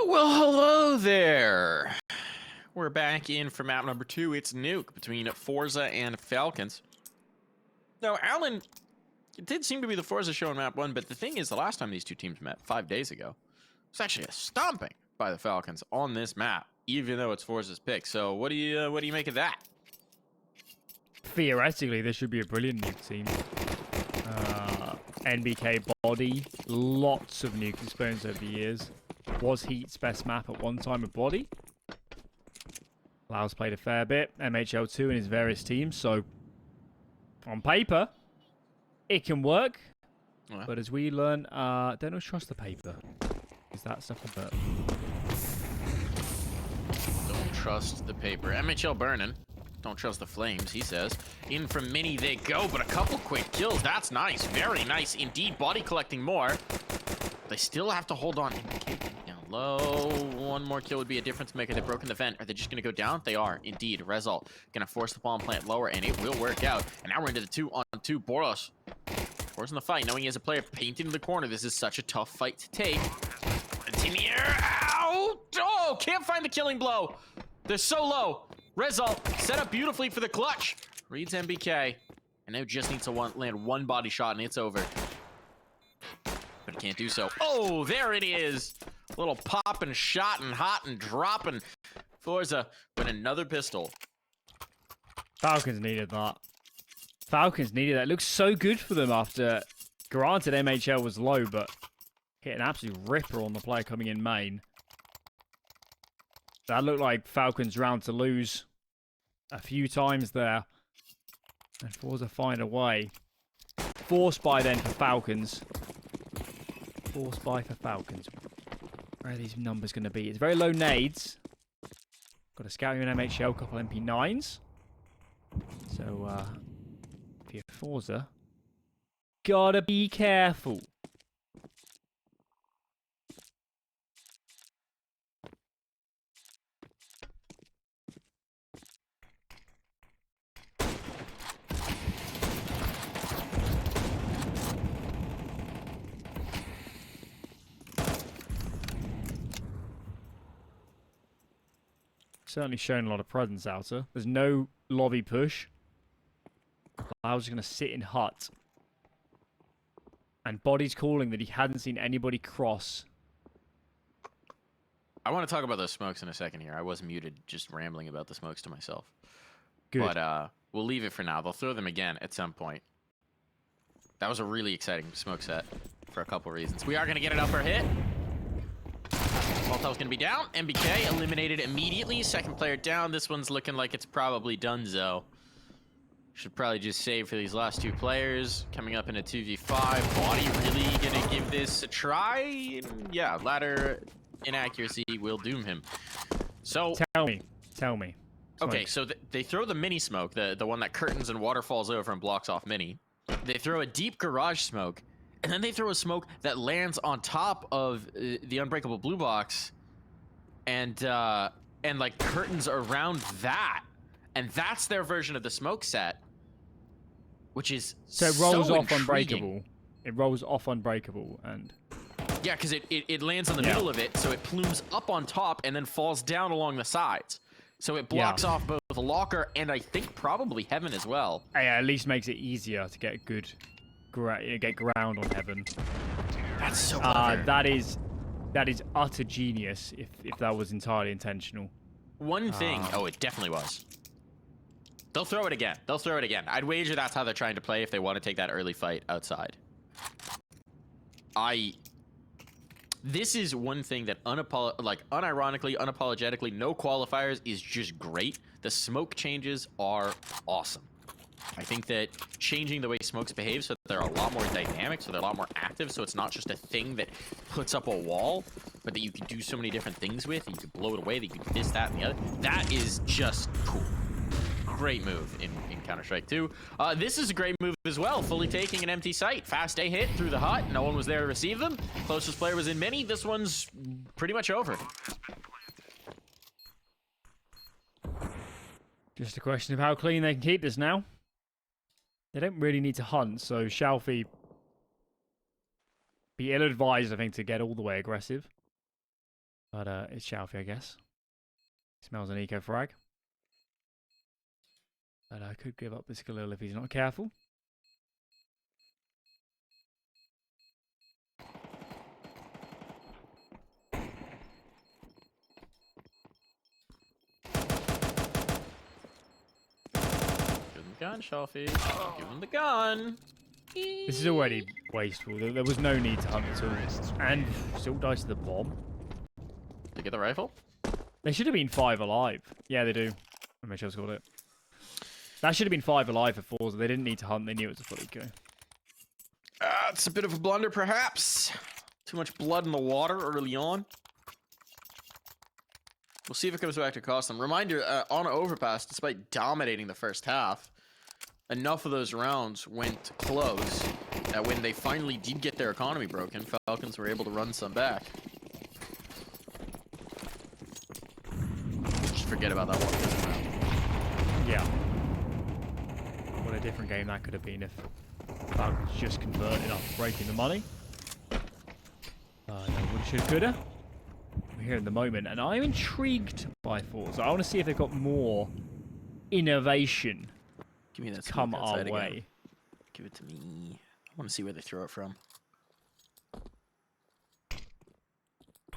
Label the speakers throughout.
Speaker 1: Well, hello there. We're back in for map number 2. It's Nuke between forZe and Falcons. Now, Alan, it did seem to be the forZe show in map 1, but the thing is, the last time these two teams met, 5 days ago, it was actually a stomping by the Falcons on this map, even though it's forZe's pick. So, what do you make of that?
Speaker 2: Theoretically, this should be a brilliant Nuke team. NBK body, lots of Nuke experience over the years. Was Heat's best map at one time with body. Lau's played a fair bit. MHL2 in his various teams, so on paper, it can work.
Speaker 1: Yeah.
Speaker 2: But as we learn, don't always trust the paper. Is that stuff a bit?
Speaker 1: Don't trust the paper. MHL burning. Don't trust the flames, he says. In from mini they go, but a couple quick kills. That's nice. Very nice indeed. Body collecting more. They still have to hold on. Down low. One more kill would be a difference maker. They've broken the vent. Are they just going to go down? They are, indeed. Result. Going to force the bomb plant lower, and it will work out. And now we're into the 2-on-2. BOROS forcing the fight, knowing he has a player painted in the corner. This is such a tough fight to take. Continue. Ow! Oh, can't find the killing blow. They're so low. Result set up beautifully for the clutch. Reads MBK. And now just needs to land one body shot, and it's over. But he can't do so. Oh, there it is. A little pop and shot and hot and dropping. forZe with another pistol.
Speaker 2: Falcons needed that. Falcons needed that. It looks so good for them after, granted, MHL was low, but hit an absolute ripper on the player coming in main. That looked like Falcons' round to lose a few times there. And forZe find a way. Force buy then for Falcons. Force buy for Falcons. Where are these numbers going to be? It's very low nades. Got a scout here in MHL, couple MP9s. So, if you're forZe, gotta be careful. Certainly shown a lot of presence outer. There's no lobby push. I was going to sit in hut. And Body's calling that he hadn't seen anybody cross.
Speaker 1: I want to talk about those smokes in a second here. I was muted just rambling about the smokes to myself.
Speaker 2: Good.
Speaker 1: But we'll leave it for now. They'll throw them again at some point. That was a really exciting smoke set for a couple reasons. We are going to get an upper hit. Molotow's gonna be down. MBK eliminated immediately. Second player down. This one's looking like it's probably donezo. Should probably just save for these last two players. Coming up in a 2v5. Body really gonna give this a try? Yeah, ladder inaccuracy will doom him. So
Speaker 2: Tell me. Smoke.
Speaker 1: Okay, so they throw the mini smoke, the one that curtains and waterfalls over and blocks off mini. They throw a deep garage smoke. And then they throw a smoke that lands on top of the unbreakable blue box, and like curtains around that, and that's their version of the smoke set, which is
Speaker 2: So it rolls off
Speaker 1: intriguing.
Speaker 2: unbreakable. It rolls off unbreakable, and
Speaker 1: Yeah, because it lands in the middle of it, so it plumes up on top and then falls down along the sides. So it blocks off both the locker and I think probably heaven as well.
Speaker 2: yeah, at least makes it easier to get good. Get ground on heaven.
Speaker 1: That's so clever.
Speaker 2: That is utter genius if that was entirely intentional.
Speaker 1: One thing. Oh, it definitely was. They'll throw it again. They'll throw it again. I'd wager that's how they're trying to play if they want to take that early fight outside. This is one thing that unironically, unapologetically, no qualifiers is just great. The smoke changes are awesome. I think that changing the way smokes behave so that they're a lot more dynamic, so they're a lot more active, so it's not just a thing that puts up a wall, but that you can do so many different things with, and you can blow it away, that you can do this, that, and the other. That is just cool. Great move in Counter-Strike 2. This is a great move as well, fully taking an empty site. Fast A hit through the hut. No one was there to receive them. Closest player was in mini. This one's pretty much over.
Speaker 2: Just a question of how clean they can keep this now. They don't really need to hunt, so Shalfie be ill-advised, I think, to get all the way aggressive. But it's Shalfie, I guess. Smells an eco frag. But I could give up this Galil if he's not careful.
Speaker 1: Give him the gun, Shalfie. Give him the gun.
Speaker 2: This is already wasteful. There was no need to hunt at all. And still dies to the bomb.
Speaker 1: Did you get the rifle?
Speaker 2: They should have been 5 alive. Yeah, they do. Michel's got it. That should have been 5 alive for forZe. They didn't need to hunt. They knew it was a fully go.
Speaker 1: It's a bit of a blunder, perhaps. Too much blood in the water early on. We'll see if it comes back to cost them. Reminder, on Overpass, despite dominating the first half, enough of those rounds went close that when they finally did get their economy broken, Falcons were able to run some back. Just forget about that one round.
Speaker 2: Yeah. What a different game that could have been if Falcons just converted after breaking the money. No, woulda, shoulda, coulda. We're here in the moment, and I'm intrigued by forZe. I want to see if they've got more innovation
Speaker 1: Give me that
Speaker 2: come
Speaker 1: smoke
Speaker 2: our
Speaker 1: outside
Speaker 2: way.
Speaker 1: again. Give it to me. I want to see where they throw it from.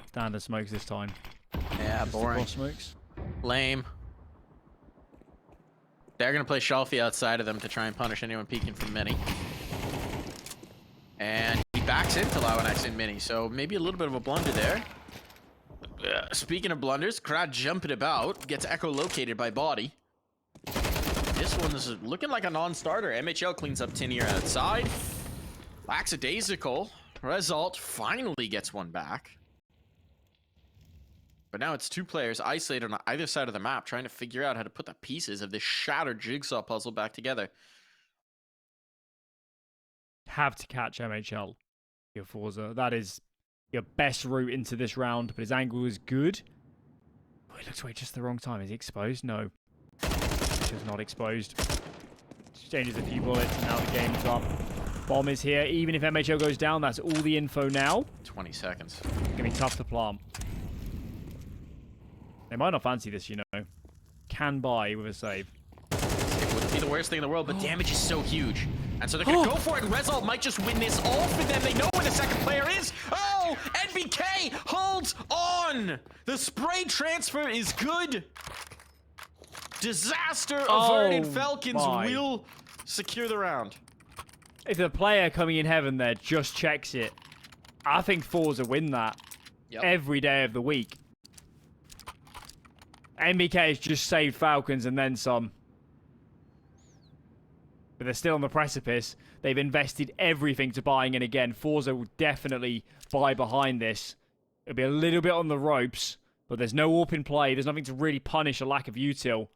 Speaker 2: Standard smokes this time.
Speaker 1: Yeah,
Speaker 2: Just the
Speaker 1: boring.
Speaker 2: cross smokes.
Speaker 1: Lame. They're going to play Shalfie outside of them to try and punish anyone peeking from mini. And he backs into Lowenax in mini, so maybe a little bit of a blunder there. Speaking of blunders, crowd jumping about, gets echolocated by body. This one's looking like a non-starter. MHL cleans up Tinier outside. Lackadaisical. Result finally gets one back. But now it's 2 players isolated on either side of the map trying to figure out how to put the pieces of this shattered jigsaw puzzle back together.
Speaker 2: Have to catch MHL, your forZe. That is your best route into this round, but his angle is good. Oh, he looks away just the wrong time. Is he exposed? No. He's not exposed. Exchanges a few bullets, and now the game's up. Bomb is here. Even if MHL goes down, that's all the info now.
Speaker 1: 20 seconds.
Speaker 2: It's going to be tough to plant. They might not fancy this, you know. Can buy with a save.
Speaker 1: It wouldn't be the worst thing in the world, but damage is so huge. And so they're going to go for it, and Result might just win this all for them. They know where the second player is. Oh, NBK holds on. The spray transfer is good. Disaster averted. Falcons will secure the round.
Speaker 2: If the player coming in heaven there just checks it, I think forZe win that every day of the week. NBK has just saved Falcons and then some. But they're still on the precipice. They've invested everything to buying in again. forZe will definitely buy behind this. It'll be a little bit on the ropes, but there's no AWP in play. There's nothing to really punish a lack of util.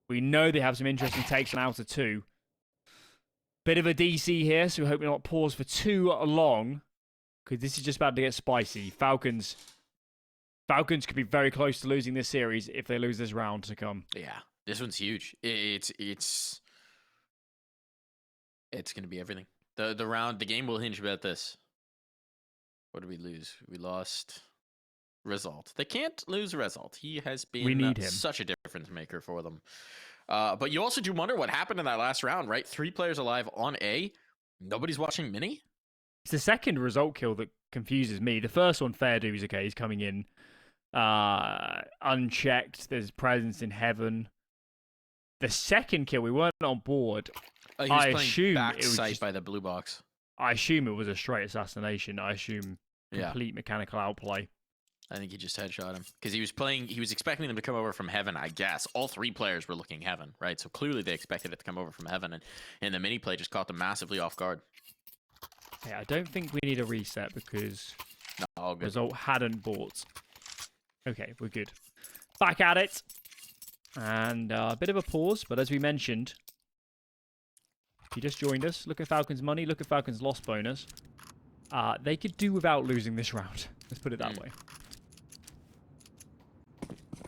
Speaker 2: We know they have some interesting takes on Outer 2. Bit of a DC here, so we hope we not pause for too long, because this is just about to get spicy. Falcons could be very close to losing this series if they lose this round to come.
Speaker 1: Yeah, this one's huge. It's going to be everything. The game will hinge about this. What did we lose? We lost Result. They can't lose Result. He has been such a difference maker for them. But you also do wonder what happened in that last round, right? 3 players alive on A. Nobody's watching mini.
Speaker 2: It's the second Result kill that confuses me. The first one, fair dues, okay, he's coming in unchecked. There's presence in heaven. The second kill, we weren't on board.
Speaker 1: He was playing backside by the blue box.
Speaker 2: I assume it was a straight assassination. I assume complete mechanical outplay.
Speaker 1: I think he just headshot him because he was expecting them to come over from heaven, I guess. All 3 players were looking heaven, right? So clearly they expected it to come over from heaven, and the mini play just caught them massively off guard.
Speaker 2: Yeah, I don't think we need a reset because
Speaker 1: all good.
Speaker 2: Result hadn't bought. Okay, we're good. Back at it. And a bit of a pause, but as we mentioned, if you just joined us, look at Falcons' money, look at Falcons' loss bonus. They could do without losing this round. Let's put it that way.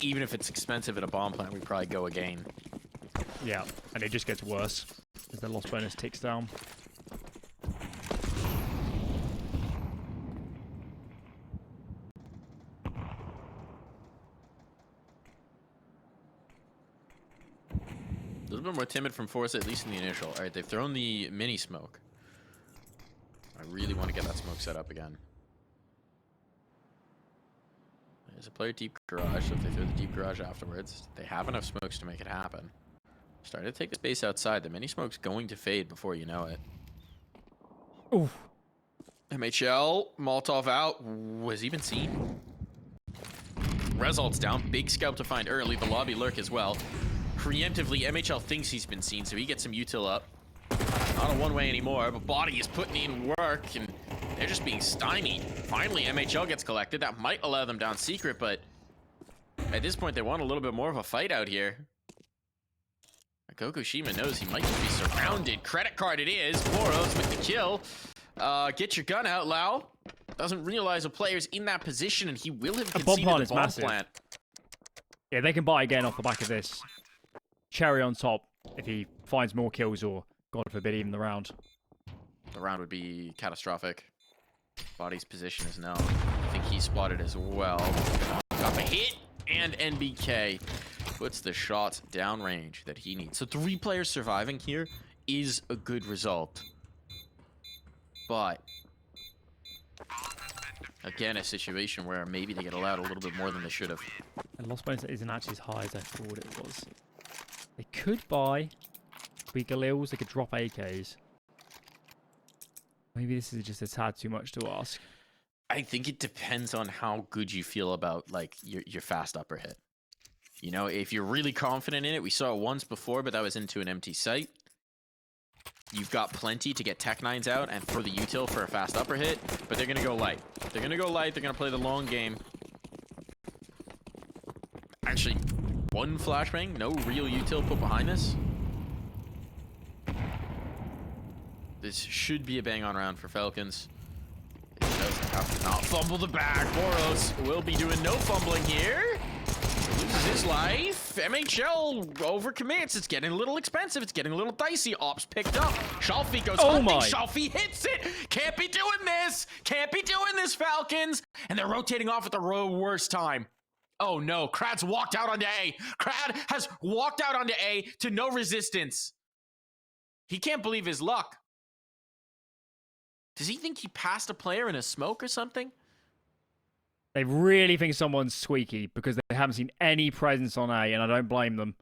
Speaker 1: Even if it's expensive at a bomb plant, we probably go again.
Speaker 2: Yeah, and it just gets worse as the loss bonus ticks down.
Speaker 1: A little bit more timid from forZe, at least in the initial. All right, they've thrown the mini smoke. I really want to get that smoke set up again. There's a player deep garage, so if they throw the deep garage afterwards, they have enough smokes to make it happen. Starting to take the space outside. The mini smoke's going to fade before you know it.
Speaker 2: Oof.
Speaker 1: MHL, Molotov out. Was even seen. Results down. Big scalp to find early. The lobby lurk as well. Preemptively, MHL thinks he's been seen, so he gets some util up. Not a one-way anymore, but Body is putting in work, and they're just being stymied. Finally, MHL gets collected. That might allow them down secret, but at this point, they want a little bit more of a fight out here. Kokushima knows he might just be surrounded. Credit card it is. BOROS with the kill. Get your gun out, Lau. Doesn't realize a player's in that position, and he will have conceded the bomb plant.
Speaker 2: Yeah, they can buy again off the back of this. Cherry on top if he finds more kills or, God forbid, even the round.
Speaker 1: The round would be catastrophic. Body's position is known. I think he spotted as well. Got the hit, and NBK puts the shot downrange that he needs. So 3 players surviving here is a good result. But again, a situation where maybe they get allowed a little bit more than they should have.
Speaker 2: And loss bonus isn't actually as high as I thought it was. They could buy Galils, they could drop AKs. Maybe this is just a tad too much to ask.
Speaker 1: I think it depends on how good you feel about like your fast upper hit. You know, if you're really confident in it, we saw it once before, but that was into an empty site. You've got plenty to get Tech 9s out and throw the util for a fast upper hit, but they're going to go light. They're going to go light. They're going to play the long game. Actually, one flashbang, no real util put behind this. This should be a bang-on round for Falcons. It doesn't have to not fumble the bag. BOROS will be doing no fumbling here. Loses his life. MHL overcommits. It's getting a little expensive. It's getting a little dicey. Ops picked up. Shalfie goes hunting. Shalfie hits it. Can't be doing this. Can't be doing this, Falcons. And they're rotating off at the worst time. Oh no, Krad's walked out onto A. Krad has walked out onto A to no resistance. He can't believe his luck. Does he think he passed a player in a smoke or something?
Speaker 2: They really think someone's squeaky because they haven't seen any presence on A, and I don't blame them.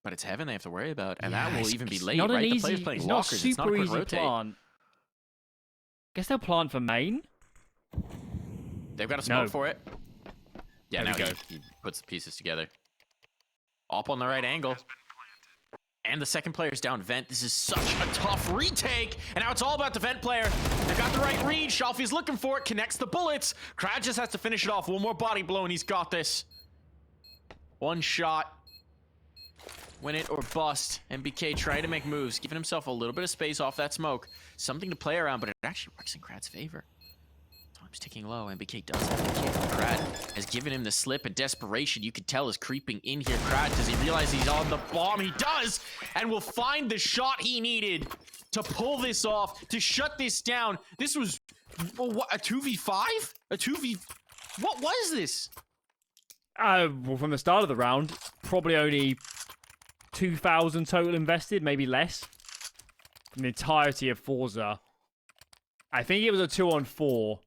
Speaker 1: But it's heaven they have to worry about, and that will even be late,
Speaker 2: not
Speaker 1: right?
Speaker 2: An easy,
Speaker 1: the player's playing
Speaker 2: it's
Speaker 1: walkers.
Speaker 2: Not
Speaker 1: it's not a
Speaker 2: super
Speaker 1: quick
Speaker 2: easy
Speaker 1: rotate.
Speaker 2: Plant. Guess they'll plant for main.
Speaker 1: They've got a smoke
Speaker 2: No.
Speaker 1: for it. Yeah,
Speaker 2: There
Speaker 1: now
Speaker 2: we go.
Speaker 1: he puts the pieces together. Up on the right angle. And the second player's down vent. This is such a tough retake. And now it's all about the vent player. They got the right read. Shalfie's looking for it. Connects the bullets. Krad just has to finish it off. One more body blow and he's got this. One shot. Win it or bust. MBK trying to make moves. Giving himself a little bit of space off that smoke. Something to play around, but it actually works in Krad's favor. Time's ticking low. MBK does have the kill. Krad has given him the slip, and desperation you could tell is creeping in here. Krad, does he realize he's on the bomb? He does, and will find the shot he needed to pull this off, to shut this down. This was what, a 2v5? A 2v... What was this?
Speaker 2: Well, from the start of the round, probably only 2,000 total invested, maybe less. From the entirety of forZe. I think it was a 2-on-4.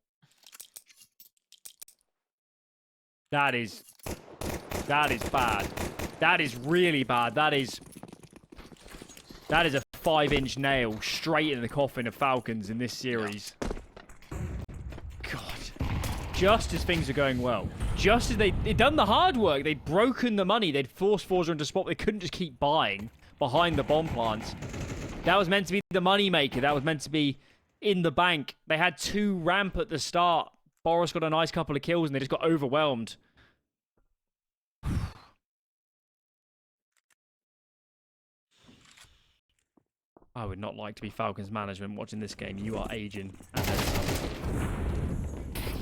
Speaker 2: That is bad. That is really bad. That is a 5-inch nail straight in the coffin of Falcons in this series. God. Just as things are going well. Just as they'd done the hard work. They'd broken the money. They'd forced forZe into spot. They couldn't just keep buying behind the bomb plants. That was meant to be the money maker. That was meant to be in the bank. They had 2 ramp at the start. BOROS got a nice couple of kills and they just got overwhelmed. I would not like to be Falcons management watching this game. You are aging. And then some.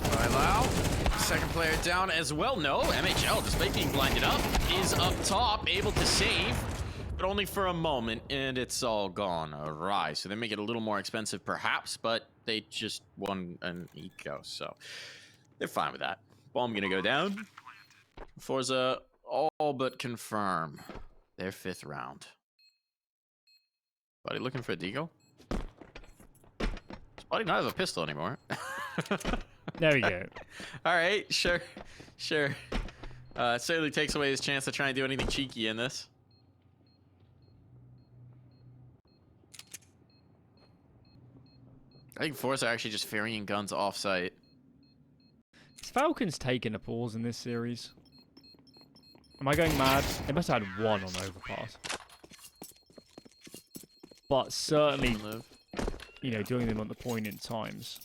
Speaker 1: Alright, Lau. Second player down as well. No, MHL, despite being blinded up, is up top, able to save, but only for a moment, and it's all gone awry. So they make it a little more expensive, perhaps, but they just won an eco, so they're fine with that. Bomb gonna go down. forZe all but confirm their 5th round. Buddy looking for a deagle? Does Buddy not have a pistol anymore?
Speaker 2: There we go.
Speaker 1: All right, sure. It certainly takes away his chance to try and do anything cheeky in this. I think forZe are actually just ferrying guns off-site.
Speaker 2: Is Falcons taking a pause in this series? Am I going mad? They must have had one on overpass. But certainly, you know, doing them at the poignant times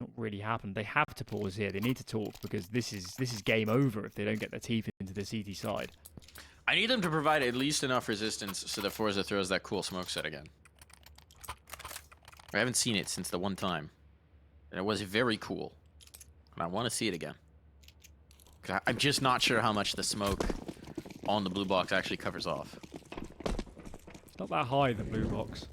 Speaker 2: not really happened. They have to pause here. They need to talk because this is game over if they don't get their teeth into the CT side.
Speaker 1: I need them to provide at least enough resistance so that forZe throws that cool smoke set again. I haven't seen it since the one time. And it was very cool. And I want to see it again. I'm just not sure how much the smoke on the blue box actually covers off.
Speaker 2: It's not that high, the blue box.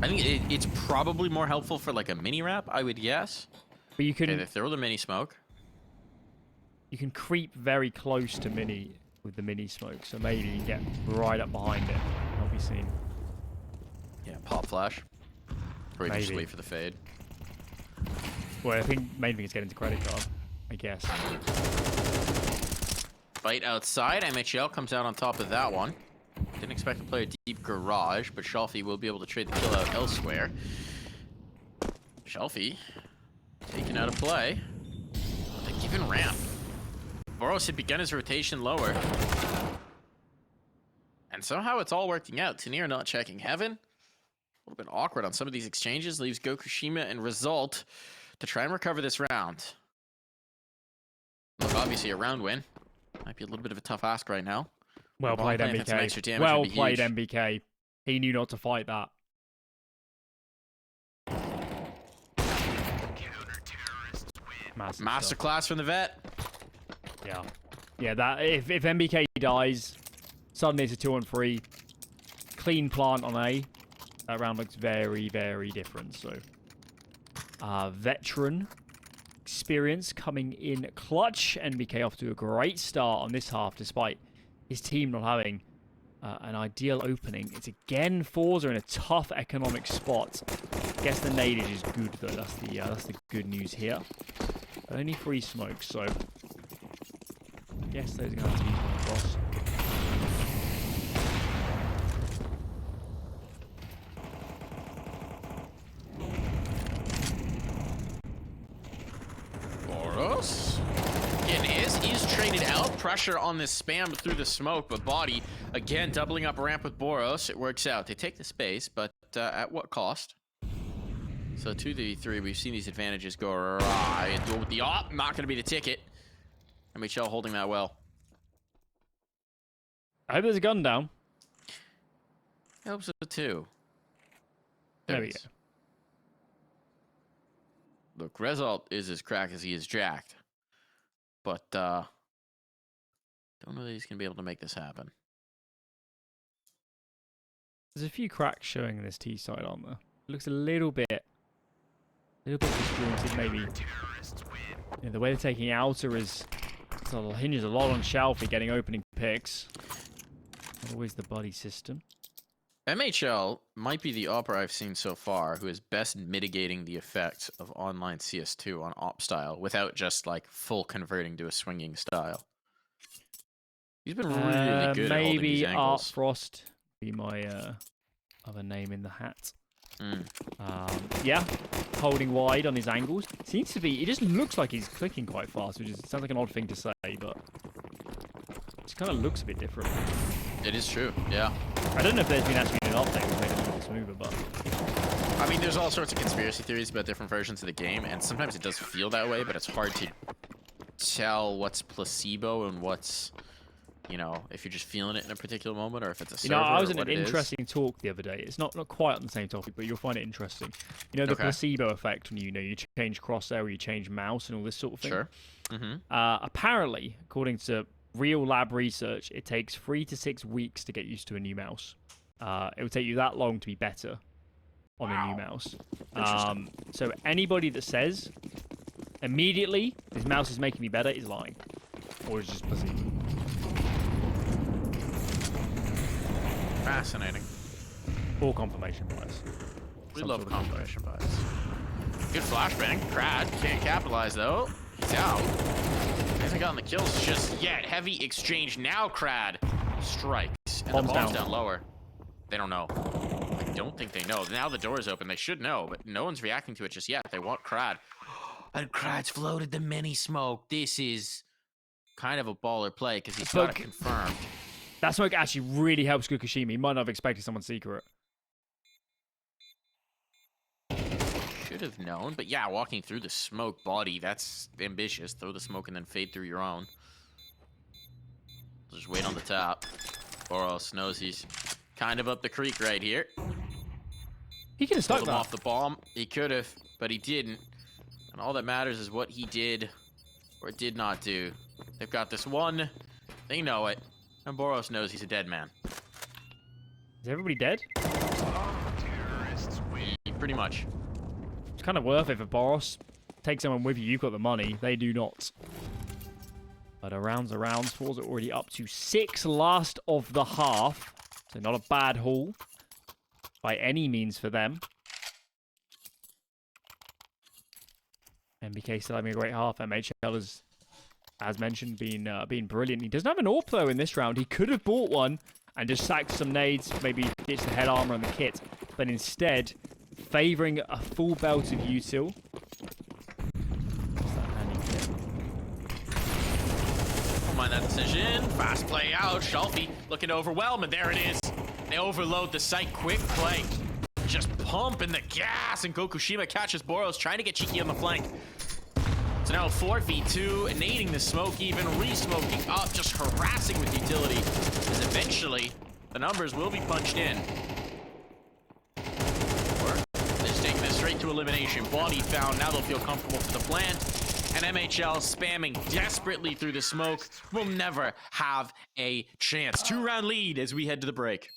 Speaker 1: I think it's probably more helpful for like a mini wrap, I would guess.
Speaker 2: But you can...
Speaker 1: Okay, they throw the mini smoke.
Speaker 2: You can creep very close to mini with the mini smoke. So maybe you get right up behind it. Not be seen.
Speaker 1: Yeah, pop flash. Or you can just
Speaker 2: Maybe.
Speaker 1: wait for the fade.
Speaker 2: Well, I think main thing is getting to credit card, I guess.
Speaker 1: Fight outside. MHL comes out on top of that one. Didn't expect to play a deep garage, but Shelfie will be able to trade the kill out elsewhere. Shelfie taken out of play. A given ramp. BOROS had begun his rotation lower. And somehow it's all working out. Tenier not checking heaven. A little bit awkward on some of these exchanges. Leaves Gokushima and Result to try and recover this round. Look, obviously a round win. Might be a little bit of a tough ask right now.
Speaker 2: Well played, MBK. Well played, MBK. He knew not to fight that.
Speaker 1: Masterclass from the vet.
Speaker 2: Yeah. Yeah, that if MBK dies, suddenly it's a 2-on-3. Clean plant on A. That round looks very, very different. So, veteran experience coming in clutch. NBK off to a great start on this half, despite his team not having an ideal opening. It's again forZe in a tough economic spot. Guess the nadage is good though. That's the good news here. Only 3 smokes, so I guess those are going to have to be across.
Speaker 1: BOROS. Again, is traded out. Pressure on this spam through the smoke, but Body, again, doubling up ramp with BOROS. It works out. They take the space, but at what cost? So 2v3, we've seen these advantages go awry. And duel with the op, not going to be the ticket. MHL holding that well.
Speaker 2: I hope there's a gun down.
Speaker 1: I hope so too.
Speaker 2: There we go.
Speaker 1: Look, Result is as cracked as he is jacked. But, don't know that he's going to be able to make this happen.
Speaker 2: There's a few cracks showing in this T side, aren't there? It looks a little bit disjointed, maybe. Yeah, the way they're taking outer is hinges a lot on Shelfie getting opening picks. Not always the buddy system.
Speaker 1: MHL might be the opera I've seen so far who is best mitigating the effects of online CS2 on op style without just like full converting to a swinging style. He's been really good at holding these
Speaker 2: maybe Art
Speaker 1: angles.
Speaker 2: Frost be my other name in the hat.
Speaker 1: Mm.
Speaker 2: Yeah, holding wide on his angles. Seems to be. It just looks like he's clicking quite fast, which sounds like an odd thing to say, but it just kind of looks a bit different.
Speaker 1: It is true, yeah.
Speaker 2: I don't know if there's been actually an update that made it look smoother, but
Speaker 1: I mean, there's all sorts of conspiracy theories about different versions of the game, and sometimes it does feel that way, but it's hard to tell what's placebo and what's, you know, if you're just feeling it in a particular moment or if it's a server.
Speaker 2: I was in
Speaker 1: an
Speaker 2: an interesting talk the other day. It's not quite on the same topic, but you'll find it interesting. You know, the placebo effect when you change crosshair or you change mouse and all this sort of thing.
Speaker 1: Sure. Mm-hmm.
Speaker 2: Apparently, according to real lab research, it takes 3 to 6 weeks to get used to a new mouse. It would take you that long to be better on a new mouse. So anybody that says immediately, his mouse is making me better, is lying. Or is just pussy.
Speaker 1: Fascinating.
Speaker 2: Or confirmation bias.
Speaker 1: We
Speaker 2: Some
Speaker 1: love
Speaker 2: sort of
Speaker 1: confirmation bias. Good flashbang. Crad can't capitalize though. He's out. He hasn't gotten the kills just yet. Heavy exchange now. Crad strikes. And
Speaker 2: Bomb's
Speaker 1: the bomb's
Speaker 2: down.
Speaker 1: down lower. They don't know. I don't think they know. Now the door is open. They should know, but no one's reacting to it just yet. They want Crad. And Krad's floated the mini smoke. This is kind of a baller play because he's got it confirmed.
Speaker 2: That smoke actually really helps Fukushima. He might not have expected someone secret.
Speaker 1: Should have known, but yeah, walking through the smoke body, that's ambitious. Throw the smoke and then fade through your own. Just wait on the top. BOROS knows he's kind of up the creek right here.
Speaker 2: He could have stuck
Speaker 1: Pulled him
Speaker 2: that.
Speaker 1: off the bomb. He could have, but he didn't. And all that matters is what he did or did not do. They've got this one. They know it. And BOROS knows he's a dead man.
Speaker 2: Is everybody dead?
Speaker 1: Pretty much.
Speaker 2: It's kind of worth it for BOROS. Take someone with you. You've got the money. They do not. But arounds. forZe are already up to 6 last of the half. So not a bad haul by any means for them. MBK still having a great half. MHL has, as mentioned, been brilliant. He doesn't have an AWP though in this round. He could have bought one and just sacked some nades, maybe ditched the head armor and the kit, but instead favouring a full belt of util.
Speaker 1: Don't mind that decision. Fast play out. Shelfie looking to overwhelm, and there it is. They overload the site. Quick play. Just pumping the gas, and Gokushima catches BOROS, trying to get cheeky on the flank. So now 4v2, nading the smoke, even re-smoking up, just harassing with utility, as eventually the numbers will be punched in. Or they're just taking this straight to elimination. Body found, now they'll feel comfortable for the plant. And MHL spamming desperately through the smoke will never have a chance. 2-round lead as we head to the break.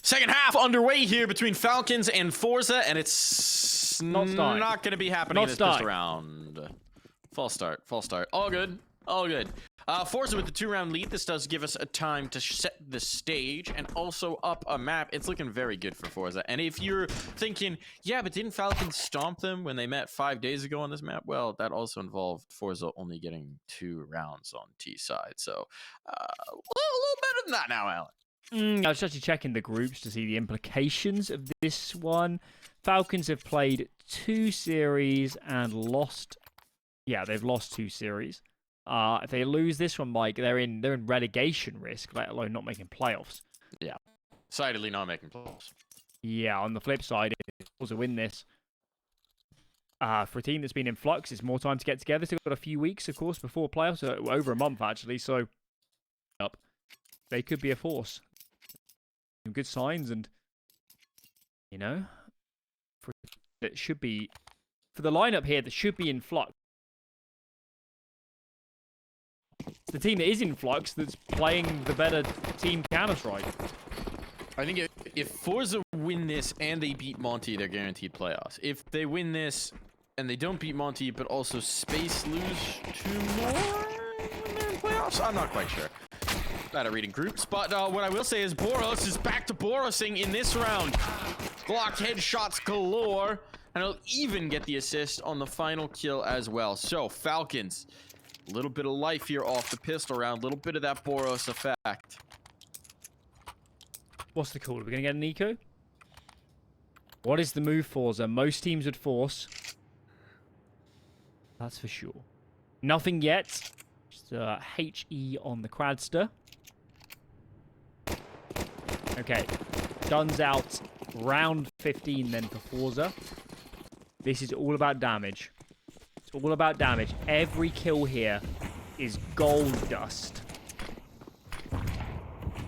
Speaker 1: Second half underway here between Falcons and forZe, and it's not going to be happening in this pistol round. False start. All good. forZe with the 2-round lead. This does give us a time to set the stage and also up a map. It's looking very good for forZe. And if you're thinking, yeah, but didn't Falcons stomp them when they met 5 days ago on this map? Well, that also involved forZe only getting 2 rounds on T side. So a little better than that now, Alan.
Speaker 2: I was actually checking the groups to see the implications of this one. Falcons have played 2 series and lost. Yeah, they've lost 2 series. If they lose this one, Mike, they're in relegation risk, let alone not making playoffs.
Speaker 1: Yeah, decidedly not making playoffs.
Speaker 2: Yeah, on the flip side, if they also win this, for a team that's been in flux, it's more time to get together. Still got a few weeks, of course, before playoffs, over a month actually. So, they could be a force. Some good signs, and for the lineup here that should be in flux. It's the team that is in flux that's playing the better team Counter-Strike.
Speaker 1: I think if forZe win this and they beat Monty, they're guaranteed playoffs. If they win this and they don't beat Monty, but also Space lose 2 more when they're in playoffs, I'm not quite sure. Bad at reading groups, but what I will say is BOROS is back to BOROSing in this round. Glock headshots galore, and he'll even get the assist on the final kill as well. So Falcons, a little bit of life here off the pistol round, a little bit of that BOROS effect.
Speaker 2: What's the call? Are we gonna get an eco? What is the move forZe? Most teams would force. That's for sure. Nothing yet. Just HE on the Cradster. Okay, guns out, round 15 then for forZe. This is all about damage. It's all about damage. Every kill here is gold dust.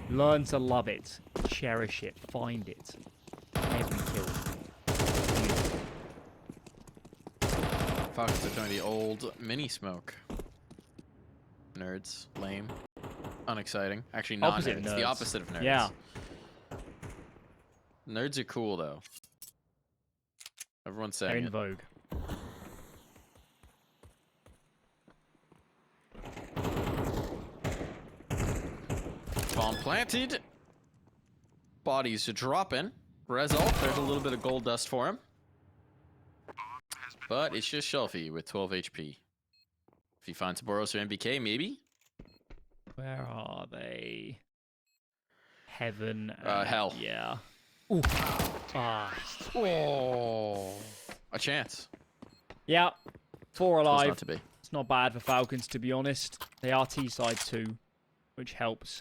Speaker 2: Learn to love it, cherish it, find it. Every kill.
Speaker 1: Falcons are doing the old mini smoke. Nerds, lame, unexciting. Actually, not nerds. It's the opposite of nerds.
Speaker 2: Yeah.
Speaker 1: Nerds are cool, though. Everyone's saying
Speaker 2: they're in
Speaker 1: it.
Speaker 2: vogue.
Speaker 1: Bomb planted. Bodies are dropping. Result, there's a little bit of gold dust for him. But it's just Shelfie with 12 HP. If he finds BOROS or MBK, maybe?
Speaker 2: Where are they? Heaven.
Speaker 1: Hell.
Speaker 2: Yeah. Ooh.
Speaker 1: Oh. A chance.
Speaker 2: Yeah. 4 alive.
Speaker 1: Not to be.
Speaker 2: It's not bad for Falcons, to be honest. They are T-side too, which helps.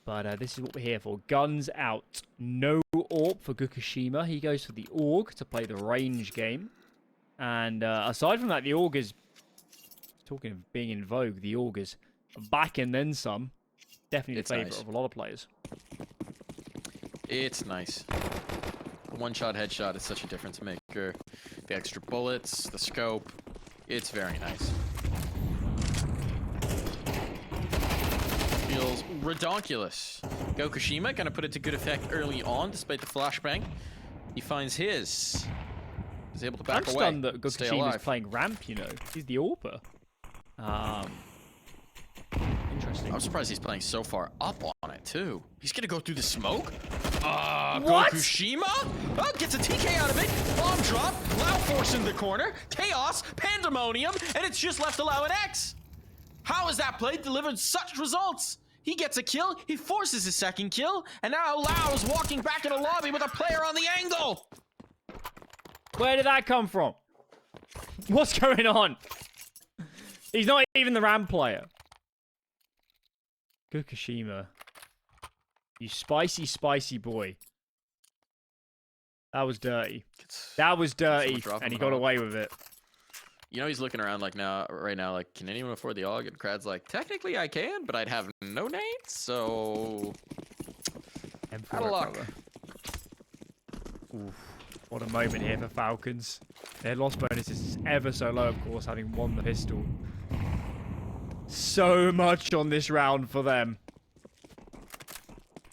Speaker 2: But this is what we're here for. Guns out. No AWP for Gukushima. He goes for the AUG to play the range game. And aside from that, the AUG is... Talking of being in vogue, the AUG is back and then some. Definitely the favourite of a lot of players.
Speaker 1: It's nice. The one-shot headshot is such a difference maker. The extra bullets, the scope. It's very nice. Feels redonkulous. Gokushima gonna put it to good effect early on, despite the flashbang. He finds his. He's able to back away.
Speaker 2: I'm stunned that Gokushima's playing ramp, He's the AWPer. Interesting.
Speaker 1: I'm surprised he's playing so far up on it, too. He's gonna go through the smoke?
Speaker 2: What?
Speaker 1: Gokushima? Oh, gets a TK out of it. Bomb drop. Loud force in the corner. Chaos. Pandemonium. And it's just left to allow an X. How has that play delivered such results? He gets a kill. He forces his second kill. And now Lau is walking back in the lobby with a player on the angle.
Speaker 2: Where did that come from? What's going on? He's not even the RAM player. Gokushima. You spicy, spicy boy. That was dirty. That was dirty, and he got away with it.
Speaker 1: He's looking around right now, like, can anyone afford the AUG? And Crad's like, technically I can, but I'd have no nades, so... Out of luck.
Speaker 2: Oof. What a moment here for Falcons. Their loss bonus is ever so low, of course, having won the pistol. So much on this round for them.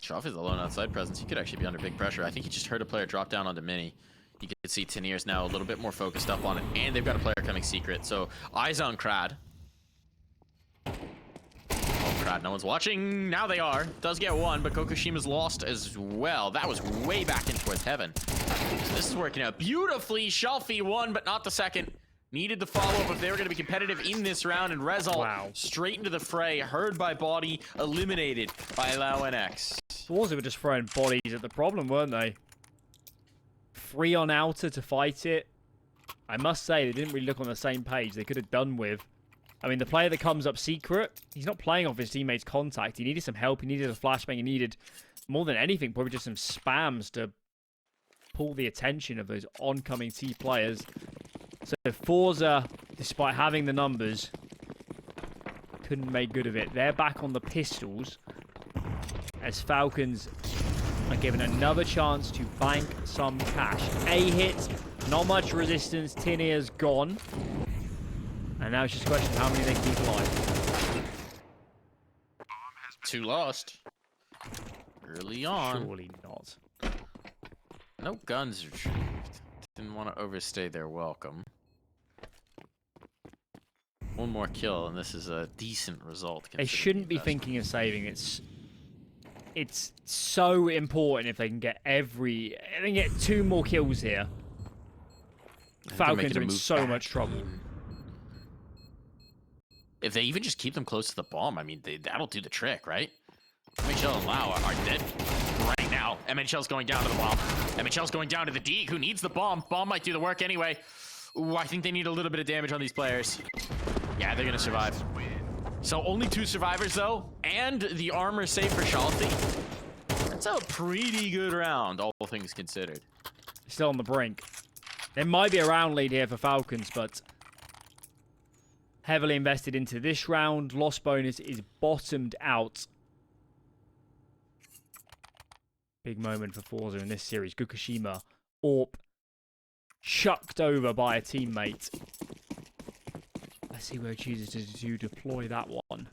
Speaker 1: Shoff is a lone outside presence. He could actually be under big pressure. I think he just heard a player drop down onto Mini. You can see Teniers now a little bit more focused up on it, and they've got a player coming secret. So eyes on Crad. Oh, Crad, no one's watching. Now they are. Does get one, but Kokushima's lost as well. That was way back in towards heaven. So this is working out beautifully. Shelfie won, but not the second. Needed the follow-up if they were going to be competitive in this round, and Rezal straight into the fray. Heard by Body, eliminated by Lau NX.
Speaker 2: forZe were just throwing bodies at the problem, weren't they? 3 on outer to fight it. I must say, they didn't really look on the same page. They could have done with. I mean, the player that comes up secret, he's not playing off his teammate's contact. He needed some help. He needed a flashbang. He needed, more than anything, probably just some spams to pull the attention of those oncoming T players. So forZe, despite having the numbers, couldn't make good of it. They're back on the pistols as Falcons are given another chance to bank some cash. A hit, not much resistance. Tinier's gone. And now it's just a question of how many they can keep alive.
Speaker 1: 2 lost. Early on.
Speaker 2: Surely not.
Speaker 1: No guns retrieved. Didn't want to overstay their welcome. 1 more kill, and this is a decent result.
Speaker 2: They shouldn't be thinking of saving. It's so important if they can get they can get 2 more kills here. Falcons are in so much trouble.
Speaker 1: If they even just keep them close to the bomb, I mean, that'll do the trick, right? MHL and Lau are dead right now. MHL's going down to the bomb. MHL's going down to the D, who needs the bomb. Bomb might do the work anyway. Ooh, I think they need a little bit of damage on these players. Yeah, they're gonna survive. So only 2 survivors though, and the armor save for Shalti. That's a pretty good round, all things considered.
Speaker 2: Still on the brink. There might be a round lead here for Falcons, but heavily invested into this round. Loss bonus is bottomed out. Big moment for forZe in this series. Fukushima, AWP, chucked over by a teammate. Let's see where he chooses to deploy that one.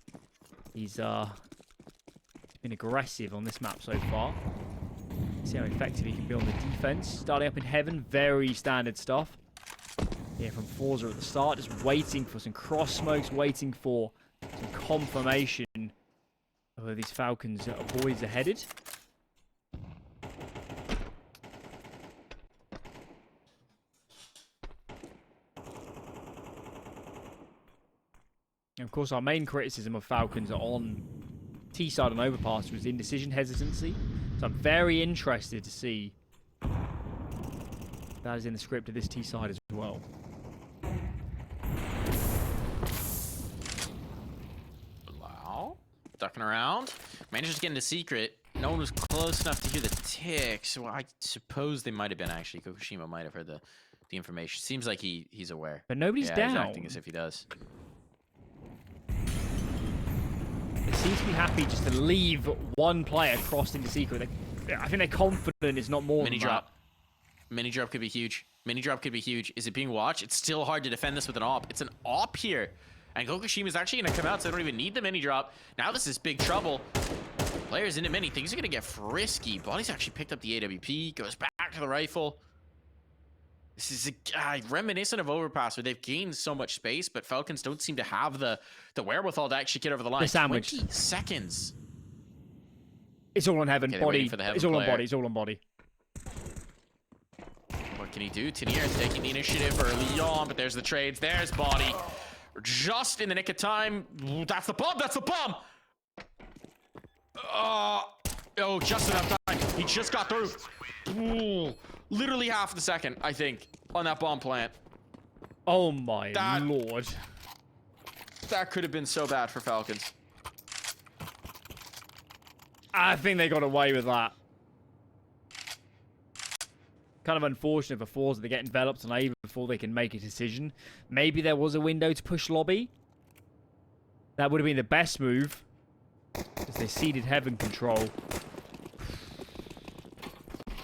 Speaker 2: He's been aggressive on this map so far. See how effective he can be on the defense. Starting up in heaven, very standard stuff. Here from forZe at the start, just waiting for some cross smokes, waiting for some confirmation of where these Falcons boys are headed. And of course, our main criticism of Falcons on T-side and overpass was indecision hesitancy. So I'm very interested to see if that is in the script of this T-side as well.
Speaker 1: Wow. Ducking around. Manages to get into secret. No one was close enough to hear the tick, so I suppose they might have been actually. Kokushima might have heard the information. Seems like he's aware.
Speaker 2: But nobody's down.
Speaker 1: He's acting as if he does.
Speaker 2: They seem to be happy just to leave one player crossed into secret. I think they're confident it's not more
Speaker 1: Mini
Speaker 2: than
Speaker 1: drop. Mini drop could be huge. Mini drop could be huge. Is it being watched? It's still hard to defend this with an AWP. It's an AWP here. And Kokushima is actually going to come out, so they don't even need the mini drop. Now this is big trouble. Players into mini. Things are going to get frisky. Body's actually picked up the AWP. Goes back to the rifle. This is reminiscent of Overpass, where they've gained so much space, but Falcons don't seem to have the wherewithal to actually get over the line.
Speaker 2: They're sandwiched.
Speaker 1: 20 seconds.
Speaker 2: It's all on heaven.
Speaker 1: Okay,
Speaker 2: Body.
Speaker 1: for the heaven
Speaker 2: It's all on
Speaker 1: player.
Speaker 2: body. It's all on body.
Speaker 1: What can he do? Tenier is taking the initiative early on, but there's the trades. There's Body. Just in the nick of time. That's the bomb. That's the bomb. Oh, just enough time. He just got through. Ooh, literally half the second, I think, on that bomb plant.
Speaker 2: Oh my lord.
Speaker 1: That could have been so bad for Falcons.
Speaker 2: I think they got away with that. Kind of unfortunate for forZe. They get enveloped on A before they can make a decision. Maybe there was a window to push lobby. That would have been the best move, as they ceded heaven control.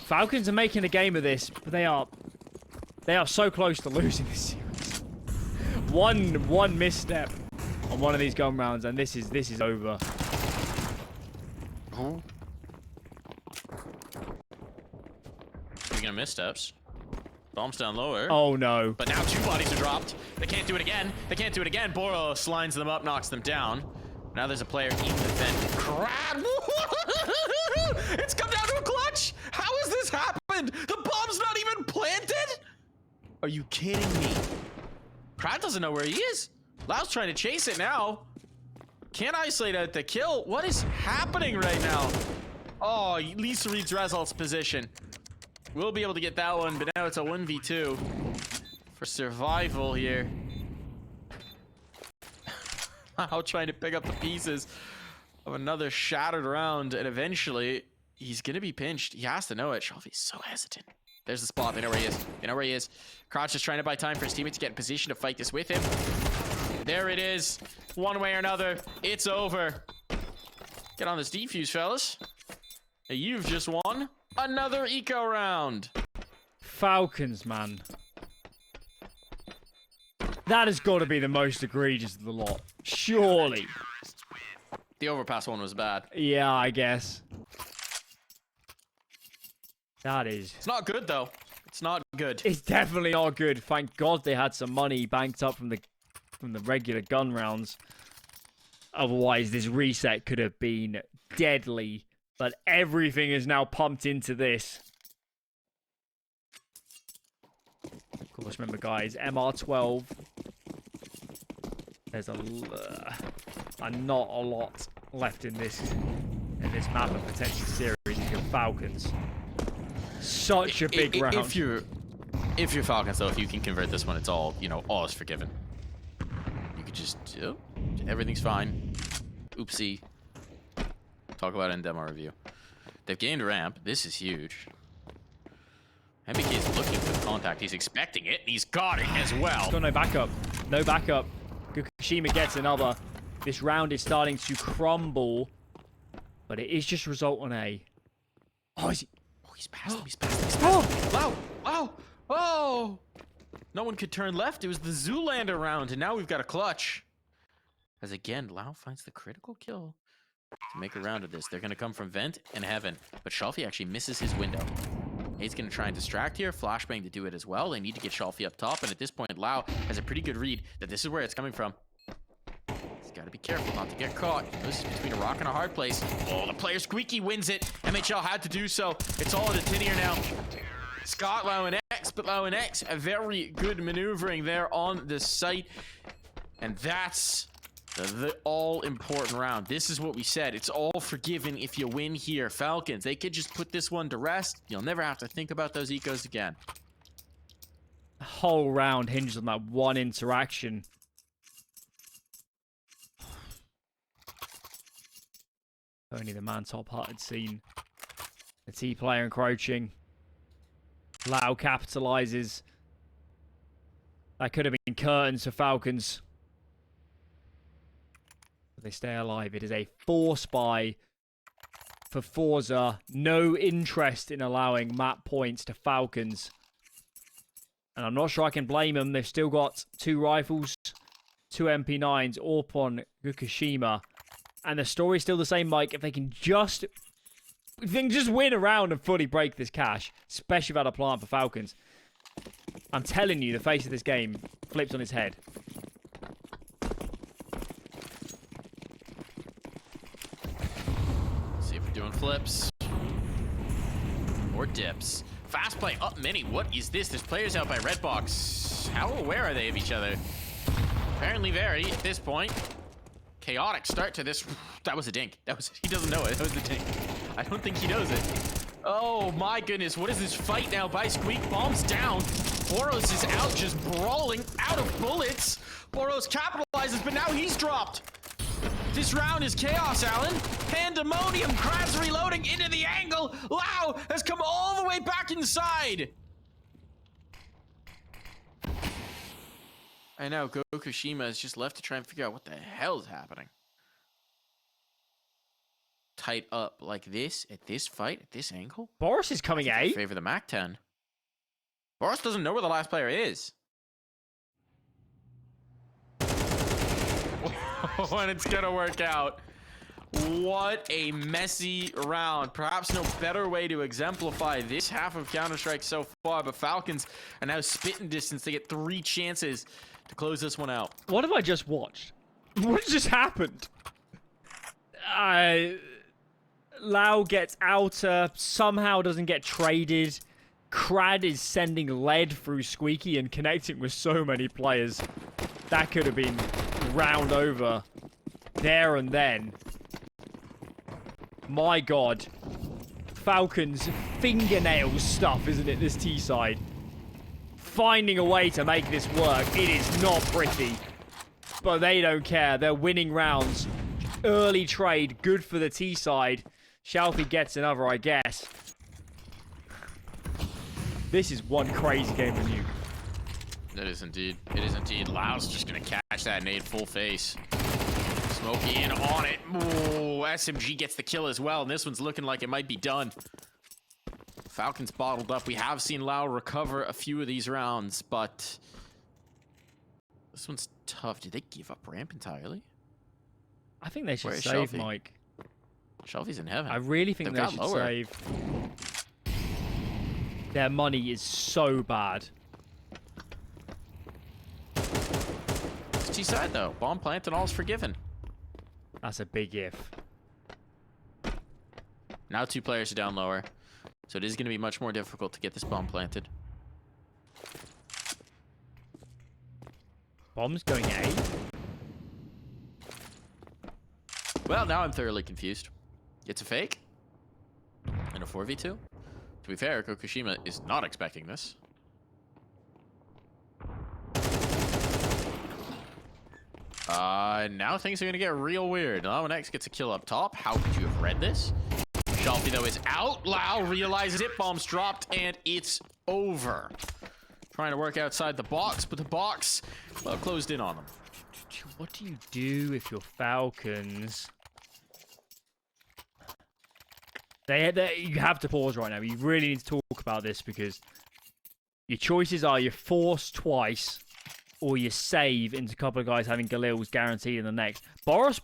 Speaker 2: Falcons are making a game of this, but they are so close to losing this series. One misstep on one of these gun rounds, and this is over.
Speaker 1: Oh. causing a missteps. Bombs down lower.
Speaker 2: Oh no.
Speaker 1: But now 2 bodies are dropped. They can't do it again. They can't do it again. BOROS lines them up, knocks them down. Now there's a player in the vent. Crab! It's come down to a clutch! How has this happened? The bomb's not even planted? Are you kidding me? Crab doesn't know where he is. Lau's trying to chase it now. Can't isolate out the kill. What is happening right now? Oh, Lisa reads Rezalt's position. We'll be able to get that one, but now it's a 1v2 for survival here. Lau trying to pick up the pieces of another shattered round, and eventually he's gonna be pinched. He has to know it. Shelby's so hesitant. There's the spot. They know where he is. They know where he is. Crouch is trying to buy time for his teammate to get in position to fight this with him. There it is. One way or another, it's over. Get on this defuse, fellas. You've just won another eco round.
Speaker 2: Falcons, man. That has got to be the most egregious of the lot. Surely.
Speaker 1: The overpass one was bad.
Speaker 2: Yeah, I guess. That is...
Speaker 1: It's not good, though. It's not good.
Speaker 2: It's definitely not good. Thank God they had some money banked up from the regular gun rounds. Otherwise, this reset could have been deadly. But everything is now pumped into this. Of course, remember, guys, MR12. There's not a lot left in this map of potential series. You're Falcons. Such a big round.
Speaker 1: If you're Falcons, though, if you can convert this one, it's all, you know, all is forgiven. You could just, everything's fine. Oopsie. Talk about it in demo review. They've gained ramp. This is huge. MBK is looking for the contact. He's expecting it, and he's got it as well.
Speaker 2: He's got no backup. No backup. Kukushima gets another. This round is starting to crumble, but it is just result on A. Oh, is he?
Speaker 1: Oh, he's past him. He's past him. He's past him. Wow. Wow. Oh. No one could turn left. It was the Zoolander round, and now we've got a clutch. As again, Lau finds the critical kill to make a round of this. They're going to come from Vent and Heaven, but Shelfie actually misses his window. He's going to try and distract here. Flashbang to do it as well. They need to get Shelfie up top, and at this point, Lau has a pretty good read that this is where it's coming from. He's got to be careful not to get caught. This is between a rock and a hard place. Oh, the player Squeaky wins it. MHL had to do so. It's all in the tin here now. Scott, Lau, and X, but Lau and X, a very good maneuvering there on the site. And that's the all-important round. This is what we said. It's all forgiven if you win here. Falcons, they could just put this one to rest. You'll never have to think about those ecos again.
Speaker 2: The whole round hinges on that one interaction. Only the man top-heart had seen. The T player encroaching. Lau capitalizes. That could have been curtains for Falcons. They stay alive. It is a force buy for forZe. No interest in allowing map points to Falcons. And I'm not sure I can blame them. They've still got 2 rifles, 2 MP9s, Orpon, Fukushima. And the story's still the same, Mike. If they can just win a round and fully break this cash, especially without a plant for Falcons, I'm telling you, the face of this game flips on its head.
Speaker 1: Doing flips or dips. Fast play up mini. What is this? There's players out by red box. How aware are they of each other? Apparently very at this point. Chaotic start to this. That was a dink. He doesn't know it. That was the dink. I don't think he knows it. Oh my goodness. What is this fight now by Squeak? Bombs down. BOROS is out, just brawling out of bullets. BOROS capitalizes, but now he's dropped. This round is chaos, Alan. Pandemonium. Crabs reloading into the angle. Lau has come all the way back inside. I know, Gokushima is just left to try and figure out what the hell is happening. Tight up like this at this fight, at this angle.
Speaker 2: BOROS is coming A.
Speaker 1: Favor the MAC-10. BOROS doesn't know where the last player is. And it's gonna work out. What a messy round. Perhaps no better way to exemplify this half of Counter-Strike so far, but Falcons are now spitting distance. They get 3 chances to close this one out.
Speaker 2: What have I just watched? What just happened? Lau gets outer, somehow doesn't get traded. Crad is sending lead through Squeaky and connecting with so many players. That could have been round over there and then. My God. Falcons fingernails stuff, isn't it, this T-side? Finding a way to make this work. It is not pretty. But they don't care. They're winning rounds. Early trade. Good for the T-side. Shalfie gets another, I guess. This is one crazy game of Nuke.
Speaker 1: It is indeed. It is indeed. Lau's just going to catch that nade full face. Smokey in on it. Ooh, SMG gets the kill as well, and this one's looking like it might be done. Falcons bottled up. We have seen Lau recover a few of these rounds, but this one's tough. Did they give up ramp entirely?
Speaker 2: I think they should
Speaker 1: Where is
Speaker 2: save,
Speaker 1: Shelfie?
Speaker 2: Mike.
Speaker 1: Shelfie's in heaven.
Speaker 2: I really think
Speaker 1: They've
Speaker 2: they
Speaker 1: got
Speaker 2: should
Speaker 1: lower.
Speaker 2: save. Their money is so bad.
Speaker 1: It's T-side, though. Bomb plant and all's forgiven.
Speaker 2: That's a big if.
Speaker 1: Now 2 players are down lower, so it is going to be much more difficult to get this bomb planted.
Speaker 2: Bomb's going A.
Speaker 1: Well, now I'm thoroughly confused. It's a fake? And a 4v2? To be fair, Kokushima is not expecting this. Now things are going to get real weird. Lau X gets a kill up top. How could you have read this? Shelfie, though, is out. Lau realizes it. Bomb's dropped, and it's over. Trying to work outside the box, but the box, well, closed in on them.
Speaker 2: What do you do if you're Falcons? You have to pause right now. You really need to talk about this because your choices are you force twice or you save into a couple of guys having Galil's guaranteed in the next. BOROS,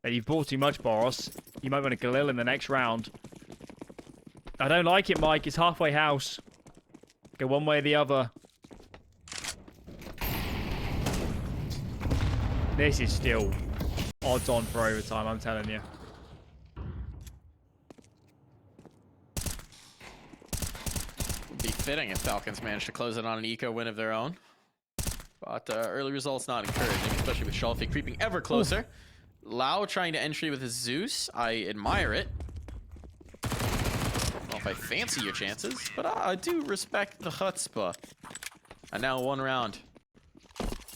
Speaker 2: you've bought too much, BOROS. You might want a Galil in the next round. I don't like it, Mike. It's halfway house. Go one way or the other. This is still odds on for overtime, I'm telling you.
Speaker 1: Be fitting if Falcons manage to close it on an eco win of their own. But early results not encouraging, especially with Shelfie creeping ever closer. Oof. Lau trying to entry with his Zeus. I admire it. I don't know if I fancy your chances, but I do respect the chutzpah. And now 1 round.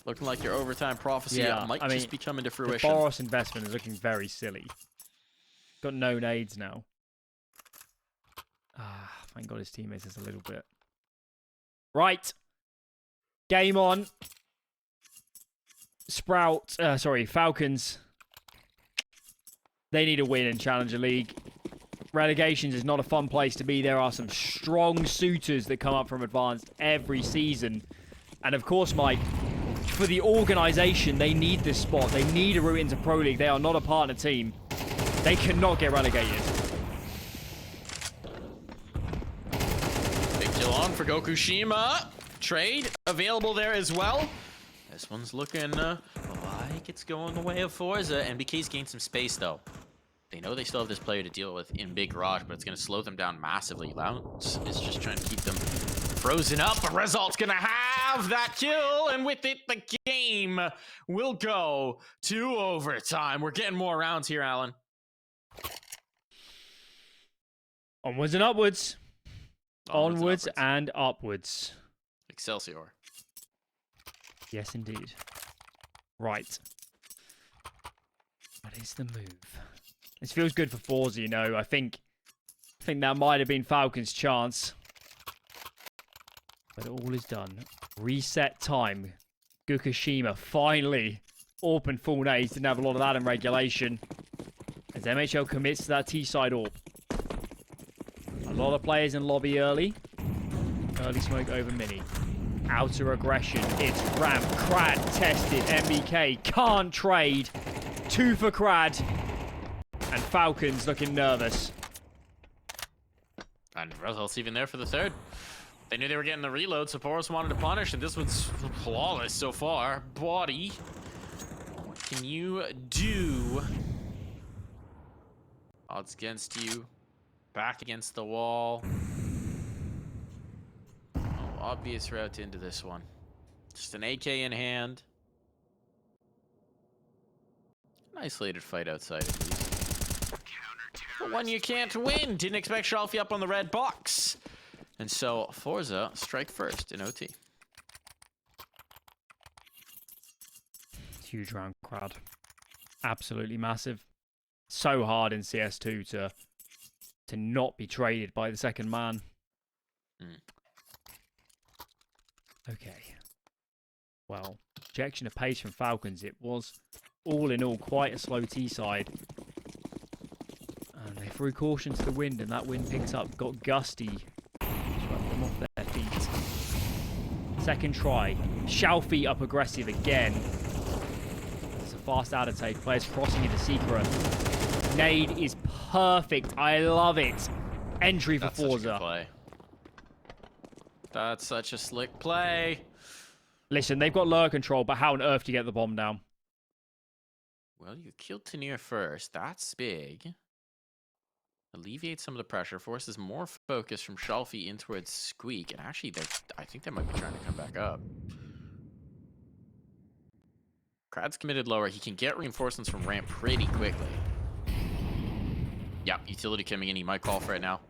Speaker 1: Looking like your overtime prophecy might just be coming to fruition.
Speaker 2: The BOROS investment is looking very silly. Got no nades now. Thank God his teammates is a little bit. Right. Game on. Falcons. They need a win in Challenger League. Relegations is not a fun place to be. There are some strong suitors that come up from Advanced every season. And of course, Mike, for the organization, they need this spot. They need a route into Pro League. They are not a partner team. They cannot get relegated.
Speaker 1: Big kill on for Gokushima. Trade available there as well. This one's looking like it's going the way of forZe. NBK's gained some space, though. They know they still have this player to deal with in Big Garage, but it's going to slow them down massively. Lounge is just trying to keep them frozen up. But Result's going to have that kill, and with it, the game will go to overtime. We're getting more rounds here, Alan.
Speaker 2: Onwards and upwards. Onwards and upwards.
Speaker 1: Excelsior.
Speaker 2: Yes, indeed. Right. What is the move? This feels good for forZe, you know. I think that might have been Falcons' chance. But all is done. Reset time. Gokushima finally AWP full nades. Didn't have a lot of that in regulation. As MHL commits to that T-side AWP. A lot of players in lobby early. Early smoke over mini. Outer aggression. It's ramp. Crad tested. MBK can't trade. 2 for Crad. And Falcons looking nervous.
Speaker 1: And results even there for the third. They knew they were getting the reload, so BOROS wanted to punish, and this one's flawless so far. Body. What can you do? Odds against you. Back against the wall. Oh, obvious route into this one. Just an AK in hand. An isolated fight outside at least. But one you can't win. Didn't expect Shalfie up on the red box. And so forZe strike first in OT.
Speaker 2: Huge round crowd. Absolutely massive. So hard in CS2 to not be traded by the second man. Okay. Well, injection of pace from Falcons. It was all in all quite a slow T side. And they threw caution to the wind, and that wind picked up, got gusty. Swept them off their feet. Second try. Shalfie up aggressive again. It's a fast out of take. Players crossing into secret. Nade is perfect. I love it. Entry for forZe.
Speaker 1: Play. That's such a slick play.
Speaker 2: Listen, they've got lower control, but how on earth do you get the bomb down?
Speaker 1: Well, you killed Tanier first. That's big. Alleviate some of the pressure. Forces more focus from Shalfie in towards Squeak. And actually, I think they might be trying to come back up. Krad's committed lower. He can get reinforcements from ramp pretty quickly. Yeah, utility coming in. He might call for it now.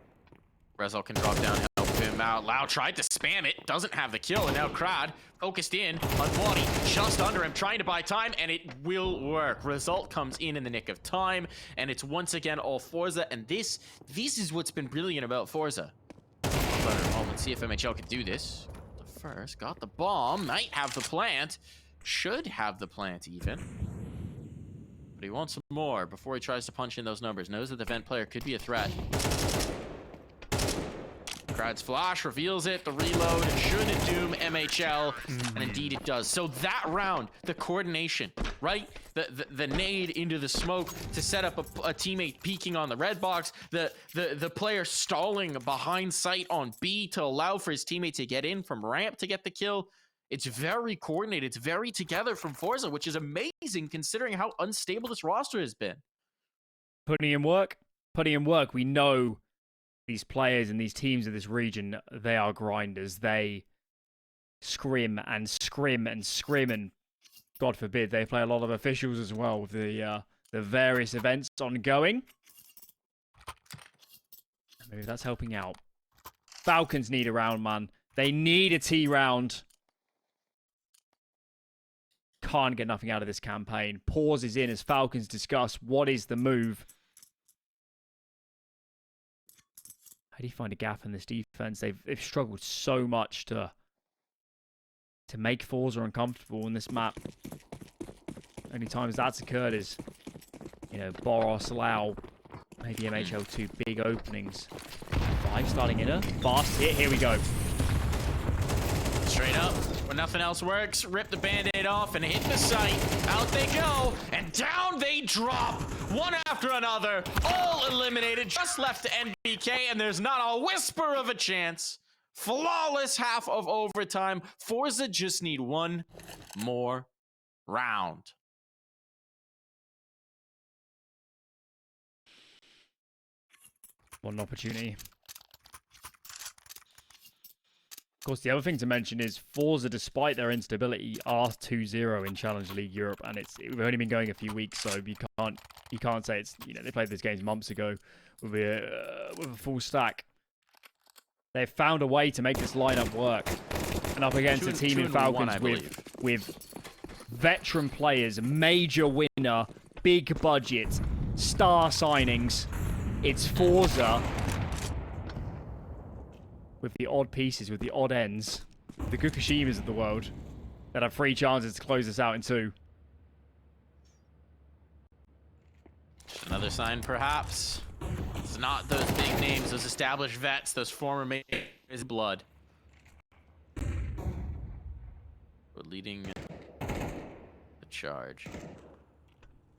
Speaker 1: Rezal can drop down, help him out. Lau tried to spam it. Doesn't have the kill. And now Krad focused in on Body just under him, trying to buy time, and it will work. Result comes in the nick of time, and it's once again all forZe. And this is what's been brilliant about forZe. But let's see if MHL can do this. The first got the bomb. Might have the plant. Should have the plant even. But he wants some more before he tries to punch in those numbers. Knows that the vent player could be a threat. Krad's flash reveals it. The reload should doom MHL, and indeed it does. So that round, the coordination, right? The nade into the smoke to set up a teammate peeking on the red box. The player stalling behind sight on B to allow for his teammate to get in from ramp to get the kill. It's very coordinated. It's very together from forZe, which is amazing considering how unstable this roster has been.
Speaker 2: Putting in work. We know these players and these teams of this region, they are grinders. They scrim and scrim and scrim, and God forbid they play a lot of officials as well with the various events ongoing. Maybe that's helping out. Falcons need a round, man. They need a T round. Can't get nothing out of this campaign. Pause is in as Falcons discuss what is the move. How do you find a gap in this defense? They've struggled so much to make forZe uncomfortable in this map. Only times that's occurred is, you know, BOROS, Lau, maybe MHL2, big openings. 5 starting in a fast hit. Here we go.
Speaker 1: Straight up, when nothing else works, rip the band-aid off and hit the site. Out they go, and down they drop. One after another, all eliminated, just left to NBK, and there's not a whisper of a chance. Flawless half of overtime. forZe just need one more round.
Speaker 2: What an opportunity. Of course, the other thing to mention is forZe, despite their instability, are 2-0 in Challenge League Europe, and we've only been going a few weeks, so you can't say it's, you know, they played these games months ago with a full stack. They've found a way to make this lineup work, and up against a team in Falcons with veteran players, major winner, big budget, star signings. It's forZe. With the odd pieces, with the odd ends, the Gukashimas of the world that have 3 chances to close this out in 2.
Speaker 1: Another sign, perhaps. It's not those big names, those established vets, those former mates blood. But leading the charge.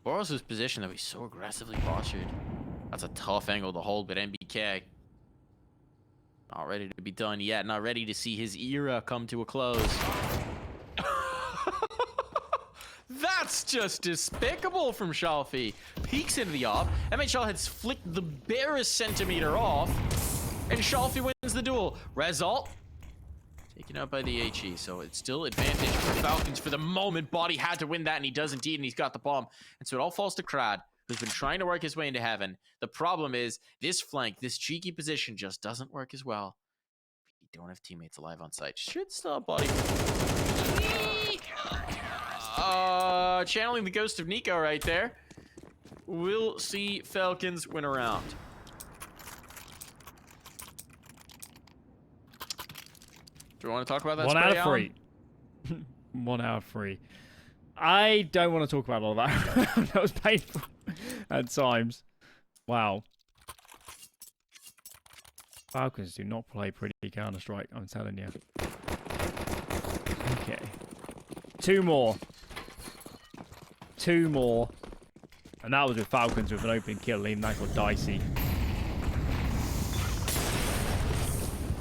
Speaker 1: BOROS' position, though, he's so aggressively postured. That's a tough angle to hold, but NBK not ready to be done yet. Not ready to see his era come to a close. That's just despicable from Shalfie. Peeks into the off. MHL has flicked the barest centimeter off, and Shalfie wins the duel. Result taken out by the HE, so it's still advantage for Falcons for the moment. Body had to win that, and he does indeed, and he's got the bomb. And so it all falls to Krad, who's been trying to work his way into heaven. The problem is this flank, this cheeky position just doesn't work as well. You don't have teammates alive on site. Should stop Body. Channeling the ghost of Nico right there. We'll see Falcons win a round. Do you want to talk about that?
Speaker 2: 1
Speaker 1: spray,
Speaker 2: out of
Speaker 1: Alan?
Speaker 2: 3. 1 out of 3. I don't want to talk about all that. That was painful at times. Wow. Falcons do not play pretty Counter-Strike, I'm telling you. Okay. 2 more. 2 more. And that was with Falcons with an open kill, leaving that got dicey.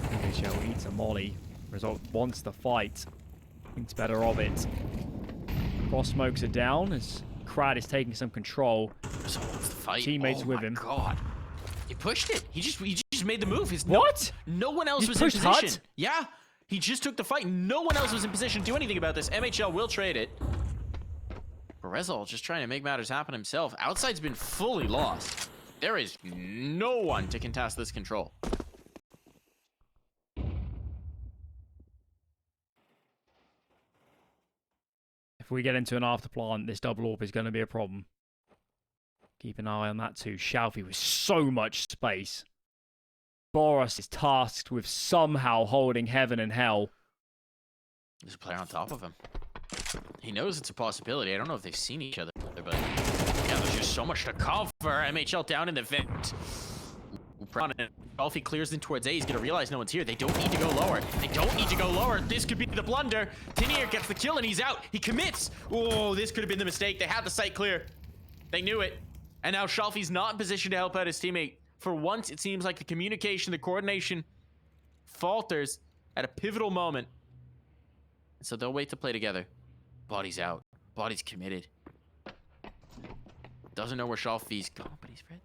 Speaker 2: NHL eats a molly. Result wants the fight. Thinks better of it. Cross smokes are down as Krad is taking some control.
Speaker 1: Result wants the fight.
Speaker 2: Teammates with him.
Speaker 1: God. He pushed it. He just made the move.
Speaker 2: What?
Speaker 1: No one else was in position. Hut? Yeah. He just took the fight. No one else was in position to do anything about this. MHL will trade it. Rezal just trying to make matters happen himself. Outside's been fully lost. There is no one to contest this control.
Speaker 2: If we get into an afterplant, this double AWP is going to be a problem. Keep an eye on that too. Shalfie with so much space. BOROS is tasked with somehow holding heaven and hell.
Speaker 1: There's a player on top of him. He knows it's a possibility. I don't know if they've seen each other, but yeah, there's just so much to cover. MHL down in the vent. Shalfie clears in towards A. He's going to realize no one's here. They don't need to go lower. They don't need to go lower. This could be the blunder. Tinier gets the kill and he's out. He commits. Oh, this could have been the mistake. They had the site clear. They knew it. And now Shalfie's not in position to help out his teammate. For once, it seems like the communication, the coordination falters at a pivotal moment. So they'll wait to play together. Body's out. Body's committed. Doesn't know where Shalfie's going, but he's ready.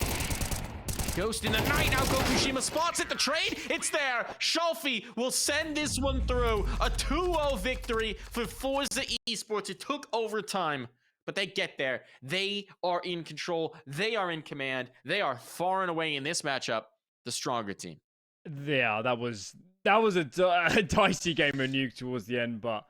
Speaker 1: Ghost in the night. Now Gokushima spots it. The trade. It's there. Shalfie will send this one through. A 2-0 victory for forZe Esports. It took overtime, but they get there. They are in control. They are in command. They are far and away in this matchup the stronger team.
Speaker 2: Yeah, that was a dicey game of Nuke towards the end, but